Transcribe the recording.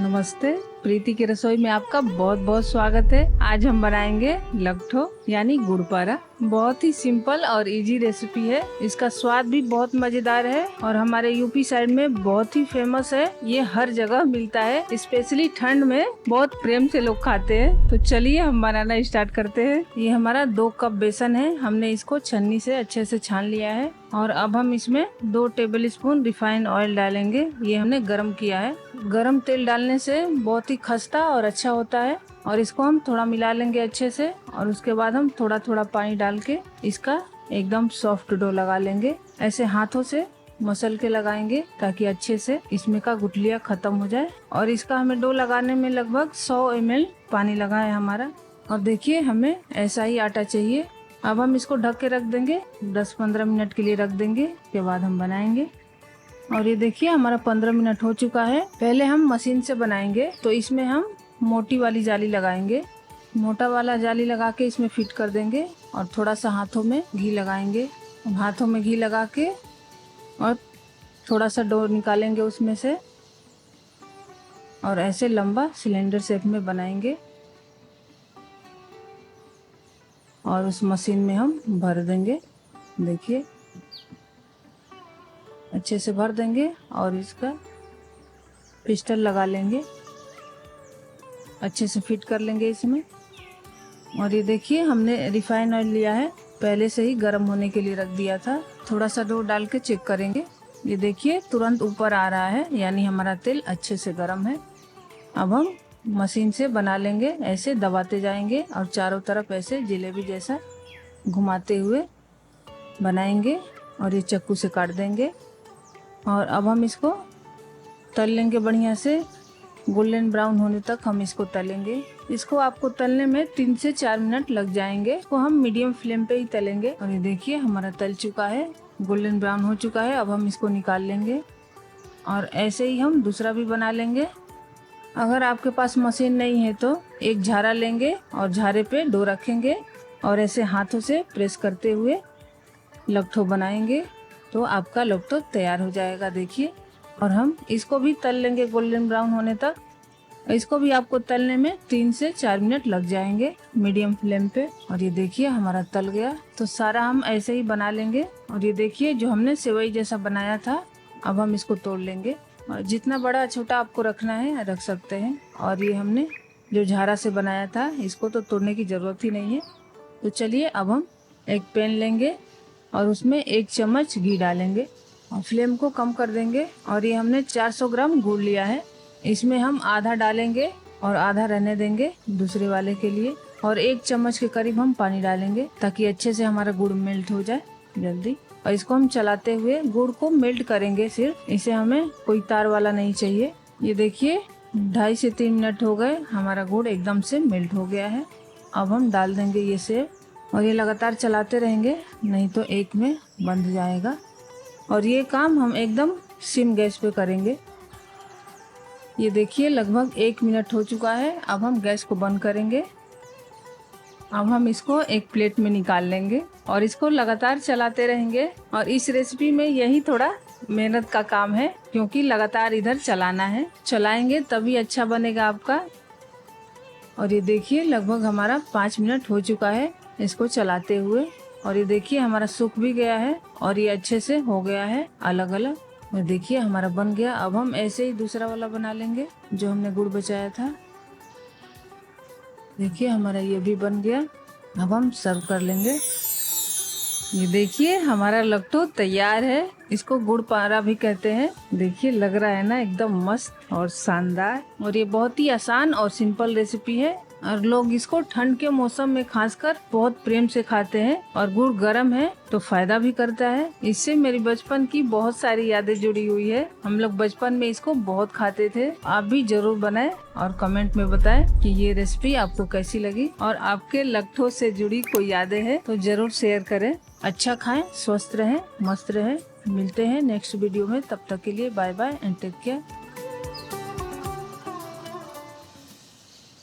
नमस्ते, प्रीति की रसोई में आपका बहुत बहुत स्वागत है। आज हम बनाएंगे लट्ठो यानी गुड़ पारा। बहुत ही सिंपल और इजी रेसिपी है। इसका स्वाद भी बहुत मजेदार है और हमारे यूपी साइड में बहुत ही फेमस है। ये हर जगह मिलता है, स्पेशली ठंड में बहुत प्रेम से लोग खाते हैं। तो चलिए हम बनाना स्टार्ट करते हैं। ये हमारा 2 कप बेसन है। हमने इसको छन्नी से अच्छे से छान लिया है और अब हम इसमें 2 टेबल स्पून रिफाइंड ऑयल डालेंगे। ये हमने गरम किया है। गरम तेल डालने से बहुत ही खस्ता और अच्छा होता है। और इसको हम थोड़ा मिला लेंगे अच्छे से और उसके बाद हम थोड़ा थोड़ा पानी डाल के इसका एकदम सॉफ्ट डो लगा लेंगे। ऐसे हाथों से मसल के लगाएंगे ताकि अच्छे से इसमें का गुठलियाँ खत्म हो जाए। और इसका हमें डो लगाने में लगभग 100 ml पानी लगा है हमारा। और देखिए हमें ऐसा ही आटा चाहिए। अब हम इसको ढक के रख देंगे, 10-15 मिनट के लिए रख देंगे। उसके बाद हम बनाएंगे। और ये देखिए हमारा 15 मिनट हो चुका है। पहले हम मशीन से बनाएंगे तो इसमें हम मोटी वाली जाली लगाएंगे। मोटा वाला जाली लगा के इसमें फिट कर देंगे और थोड़ा सा हाथों में घी लगाएंगे। हाथों में घी लगा के और थोड़ा सा डो निकालेंगे उसमें से और ऐसे लंबा सिलेंडर शेप में बनाएंगे और उस मशीन में हम भर देंगे। देखिए अच्छे से भर देंगे और इसका पिस्टन लगा लेंगे, अच्छे से फिट कर लेंगे इसमें। और ये देखिए हमने रिफाइंड ऑयल लिया है, पहले से ही गर्म होने के लिए रख दिया था। थोड़ा सा डो डाल के चेक करेंगे। ये देखिए तुरंत ऊपर आ रहा है, यानी हमारा तेल अच्छे से गर्म है। अब हम मशीन से बना लेंगे। ऐसे दबाते जाएंगे और चारों तरफ ऐसे जलेबी जैसा घुमाते हुए बनाएंगे और ये चाकू से काट देंगे। और अब हम इसको तल लेंगे बढ़िया से, गोल्डन ब्राउन होने तक हम इसको तलेंगे। इसको आपको तलने में 3 से 4 मिनट लग जाएंगे। इसको हम मीडियम फ्लेम पे ही तलेंगे। और ये देखिए हमारा तल चुका है, गोल्डन ब्राउन हो चुका है। अब हम इसको निकाल लेंगे और ऐसे ही हम दूसरा भी बना लेंगे। अगर आपके पास मशीन नहीं है तो एक झारा लेंगे और झारे पे डो रखेंगे और ऐसे हाथों से प्रेस करते हुए लट्ठो बनाएंगे तो आपका लट्ठो तैयार हो जाएगा। देखिए, और हम इसको भी तल लेंगे गोल्डन ब्राउन होने तक। इसको भी आपको तलने में 3 से 4 मिनट लग जाएंगे मीडियम फ्लेम पे। और ये देखिए हमारा तल गया। तो सारा हम ऐसे ही बना लेंगे। और ये देखिए जो हमने सेवई जैसा बनाया था, अब हम इसको तोड़ लेंगे। और जितना बड़ा छोटा आपको रखना है रख सकते हैं। और ये हमने जो झारा से बनाया था इसको तो तोड़ने की जरूरत ही नहीं है। तो चलिए अब हम एक पैन लेंगे और उसमें 1 चम्मच घी डालेंगे और फ्लेम को कम कर देंगे। और ये हमने 400 ग्राम गुड़ लिया है, इसमें हम आधा डालेंगे और आधा रहने देंगे दूसरे वाले के लिए। और 1 चम्मच के करीब हम पानी डालेंगे ताकि अच्छे से हमारा गुड़ मेल्ट हो जाए जल्दी। और इसको हम चलाते हुए गुड़ को मेल्ट करेंगे सिर्फ, इसे हमें कोई तार वाला नहीं चाहिए। ये देखिए 2.5 से 3 मिनट हो गए, हमारा गुड़ एकदम से मेल्ट हो गया है। अब हम डाल देंगे ये सेव और ये लगातार चलाते रहेंगे, नहीं तो एक में बंध जाएगा। और ये काम हम एकदम सिम गैस पे करेंगे। ये देखिए लगभग 1 मिनट हो चुका है। अब हम गैस को बंद करेंगे। अब हम इसको एक प्लेट में निकाल लेंगे और इसको लगातार चलाते रहेंगे। और इस रेसिपी में यही थोड़ा मेहनत का काम है, क्योंकि लगातार इधर चलाना है। चलाएंगे तभी अच्छा बनेगा आपका। और ये देखिए लगभग हमारा 5 मिनट हो चुका है इसको चलाते हुए। और ये देखिए हमारा सूख भी गया है और ये अच्छे से हो गया है अलग अलग। और देखिए हमारा बन गया। अब हम ऐसे ही दूसरा वाला बना लेंगे जो हमने गुड़ बचाया था। देखिए हमारा ये भी बन गया। अब हम सर्व कर लेंगे। ये देखिए हमारा लट्ठो तैयार है। इसको गुड़ पारा भी कहते हैं। देखिए लग रहा है ना एकदम मस्त और शानदार। और ये बहुत ही आसान और सिंपल रेसिपी है और लोग इसको ठंड के मौसम में खासकर बहुत प्रेम से खाते हैं। और गुड़ गर्म है तो फायदा भी करता है। इससे मेरी बचपन की बहुत सारी यादें जुड़ी हुई है। हम लोग बचपन में इसको बहुत खाते थे। आप भी जरूर बनाएं और कमेंट में बताएं कि ये रेसिपी आपको कैसी लगी। और आपके लट्ठो से जुड़ी कोई यादें हैं तो जरूर शेयर करें। अच्छा खाएं, स्वस्थ रहें, मस्त रहें। मिलते हैं नेक्स्ट वीडियो में, तब तक के लिए bye bye and take care.